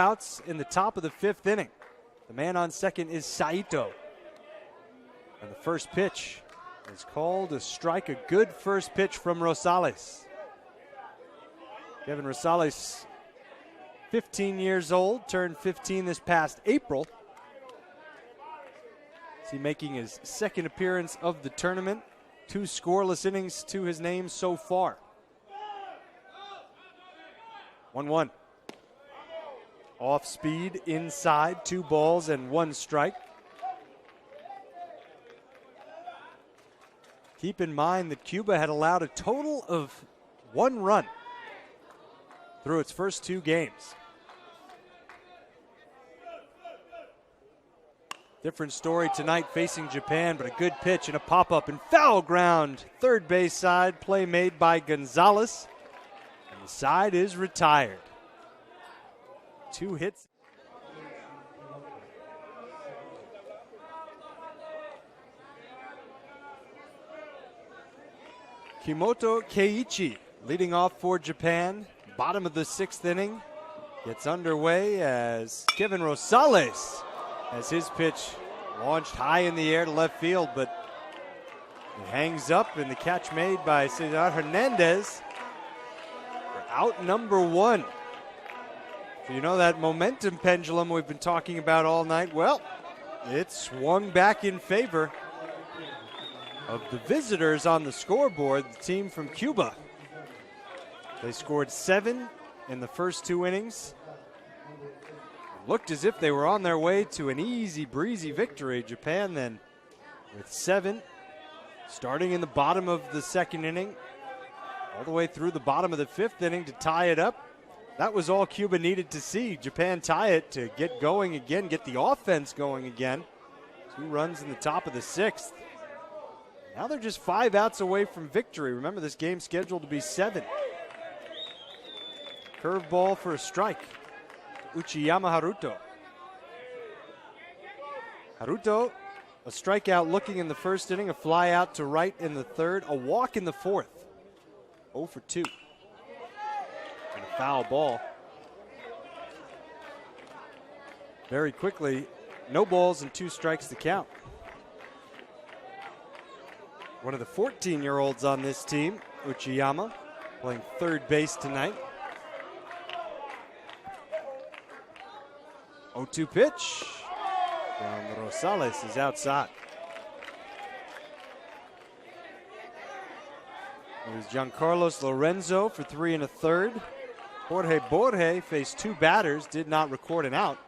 outs in the top of the 5th inning. The man on second is Saito. And the first pitch is called a strike, a good first pitch from Rosales. Kevin Rosales, 15 years old, turned 15 this past April. Is he making his second appearance of the tournament? 2 scoreless innings to his name so far. 1-1. Off speed, inside, 2 balls and 1 strike. Keep in mind that Cuba had allowed a total of 1 run through its first 2 games. Different story tonight facing Japan, but a good pitch and a pop-up and foul ground. Third base side, play made by Gonzalez. And the side is retired. 2 hits. Kimoto Keiichi leading off for Japan. Bottom of the 6th inning. Gets underway as Kevin Rosales has his pitch launched high in the air to left field, but it hangs up, and the catch made by Cesar Hernandez for out number 1. So you know that momentum pendulum we've been talking about all night? Well, it swung back in favor of the visitors on the scoreboard, the team from Cuba. They scored 7 in the first 2 innings. Looked as if they were on their way to an easy breezy victory. Japan then with 7, starting in the bottom of the 2nd inning, all the way through the bottom of the 5th inning to tie it up. That was all Cuba needed to see. Japan tie it to get going again, get the offense going again. 2 runs in the top of the 6th. Now they're just 5 outs away from victory. Remember, this game's scheduled to be 7. Curveball for a strike. Uchiyama Haruto. Haruto, a strikeout looking in the 1st inning, a fly out to right in the 3rd, a walk in the 4th. 0 for 2. And a foul ball. Very quickly, no balls and 2 strikes to count. One of the 14-year-olds on this team, Uchiyama, playing 3rd base tonight. 0-2 pitch from Rosales is outside. It was Giancarlos Lorenzo for 3 1/3. Jorge Borge faced 2 batters, did not record an out.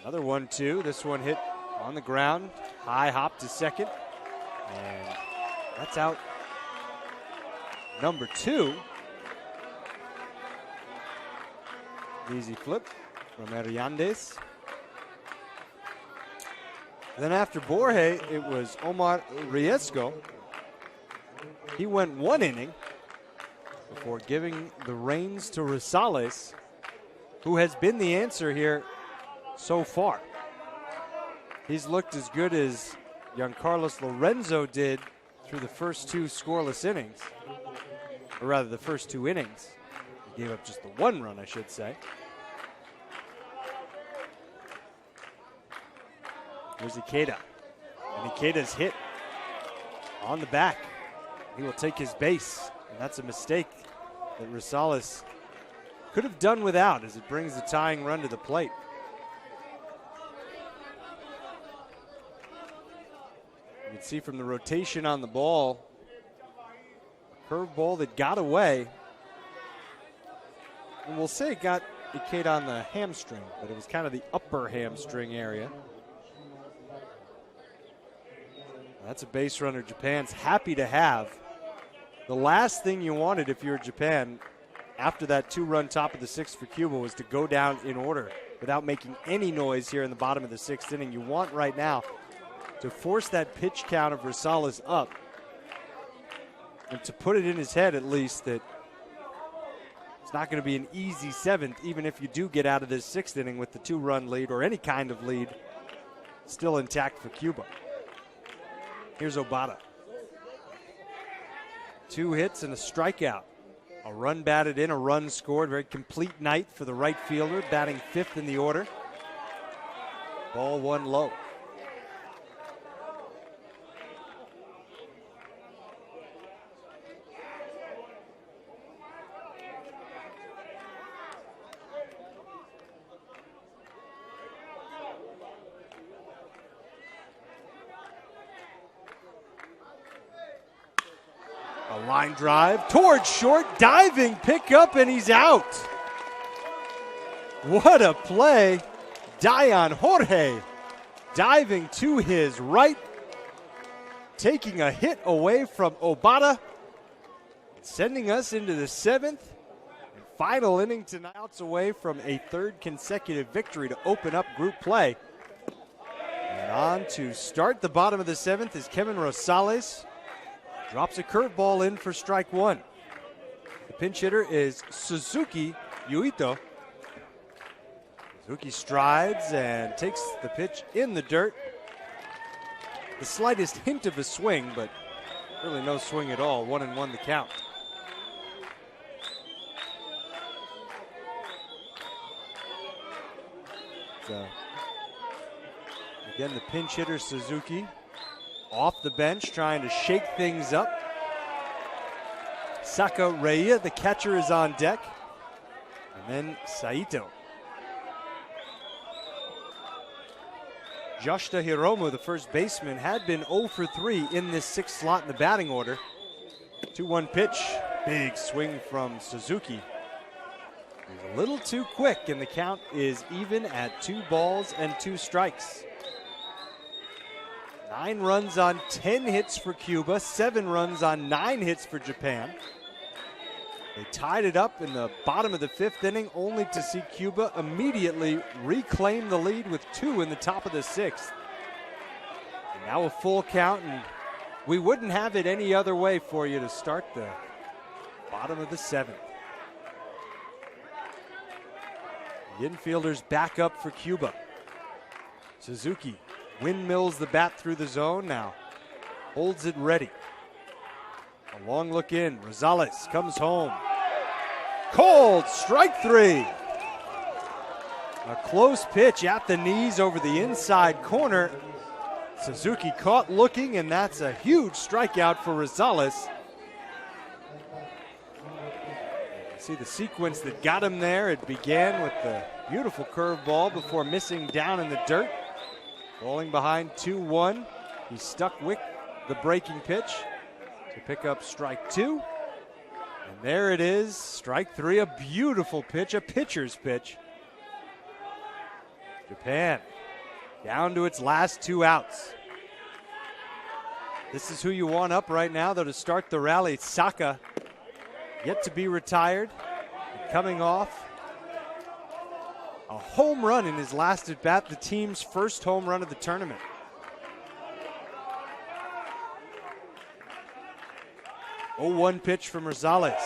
Another 1-2. This one hit on the ground. High hop to second. And that's out number 2. Easy flip from Hernandez. Then after Borge, it was Omar Riesco. He went 1 inning before giving the reins to Rosales, who has been the answer here so far. He's looked as good as Giancarlos Lorenzo did through the first 2 scoreless innings, or rather the first 2 innings. He gave up just the 1 run, I should say. Here's Ikeda, and Ikeda's hit on the back. He will take his base, and that's a mistake that Rosales could have done without, as it brings the tying run to the plate. You can see from the rotation on the ball, a curveball that got away. And we'll say it got Ikeda on the hamstring, but it was kind of the upper hamstring area. That's a base runner Japan's happy to have. The last thing you wanted if you're Japan after that 2-run top of the 6th for Cuba was to go down in order without making any noise here in the bottom of the 6th inning. You want right now to force that pitch count of Rosales up and to put it in his head at least that it's not going to be an easy 7th, even if you do get out of this 6th inning with the 2-run lead or any kind of lead still intact for Cuba. Here's Obata. 2 hits and a strikeout A run batted in, a run scored. Very complete night for the right fielder, batting 5th in the order. Ball 1 low. A line drive towards short, diving pickup, and he's out. What a play. Dion Jorge diving to his right, taking a hit away from Obata, sending us into the 7th and final inning tonight. Outs away from a 3rd consecutive victory to open up group play. And on to start the bottom of the 7th is Kevin Rosales. Drops a curveball in for strike 1. The pinch hitter is Suzuki Yuito. Suzuki strides and takes the pitch in the dirt. The slightest hint of a swing, but really no swing at all. 1-1 the count. Again, the pinch hitter Suzuki off the bench, trying to shake things up. Saka Reia, the catcher, is on deck. And then Saito. Joshua Hiromu, the first baseman, had been 0 for 3 in this 6th slot in the batting order. 2-1 pitch. Big swing from Suzuki. He's a little too quick, and the count is even at 2 balls and 2 strikes. 9 runs on 10 hits for Cuba, 7 runs on 9 hits for Japan. They tied it up in the bottom of the 5th inning, only to see Cuba immediately reclaim the lead with 2 in the top of the 6th. And now a full count, and we wouldn't have it any other way for you to start the bottom of the 7th. The infielders back up for Cuba. Suzuki windmills the bat through the zone now. Holds it ready. A long look in. Rosales comes home. Cold, strike 3. A close pitch at the knees over the inside corner. Suzuki caught looking, and that's a huge strikeout for Rosales. See the sequence that got him there. It began with the beautiful curveball before missing down in the dirt. Rolling behind 2-1. He stuck with the breaking pitch to pick up strike 2. And there it is, strike 3, a beautiful pitch, a pitcher's pitch. Japan down to its last 2 outs. This is who you want up right now, though, to start the rally. Saka, yet to be retired, and coming off a home run in his last at bat, the team's first home run of the tournament. Oh, 1 pitch from Rosales.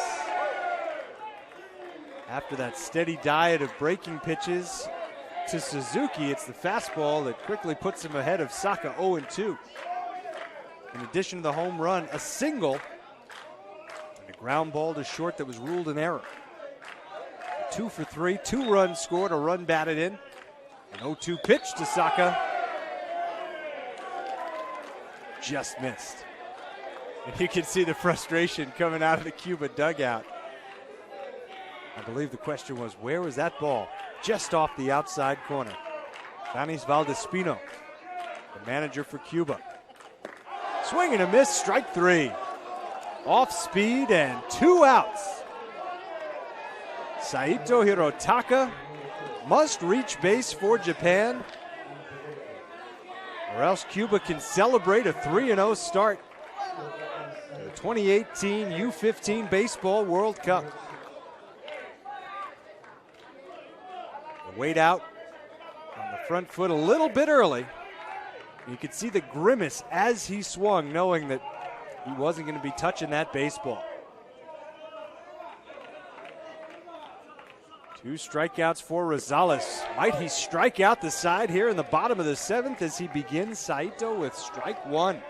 After that steady diet of breaking pitches to Suzuki, it's the fastball that quickly puts him ahead of Saka, 0-2. In addition to the home run, a single and a ground ball to short that was ruled an error. 2 for 3, 2 runs scored, a run batted in. An 0-2 pitch to Saka. Just missed. And you can see the frustration coming out of the Cuba dugout. I believe the question was, where was that ball? Just off the outside corner. Danis Valdespino, the manager for Cuba. Swing and a miss, strike 3. Off speed and 2 outs. Saito Hirotaka must reach base for Japan, or else Cuba can celebrate a 3-0 start to the 2018 U15 Baseball World Cup. The weight out on the front foot a little bit early. You could see the grimace as he swung, knowing that he wasn't going to be touching that baseball. 2 strikeouts for Rosales. Might he strike out the side here in the bottom of the 7th as he begins Saito with strike 1.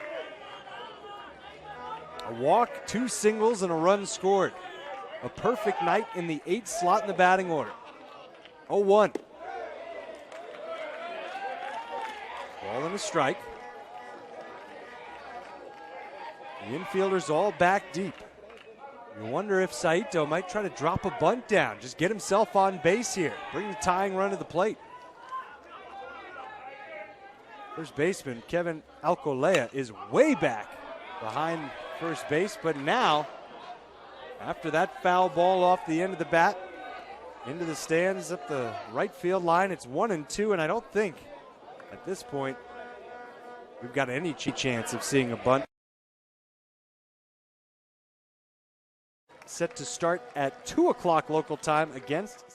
A walk, 2 singles, and a run scored. a perfect night in the 8th slot in the batting order. 0-1. Ball and a strike. The infielders all back deep. You wonder if Saito might try to drop a bunt down, just get himself on base here, bring the tying run to the plate. First baseman Kevin Alcolea is way back behind first base, but now, after that foul ball off the end of the bat, into the stands up the right field line, it's 1-2, and I don't think at this point we've got any chance of seeing a bunt. Set to start at 2 o'clock local time against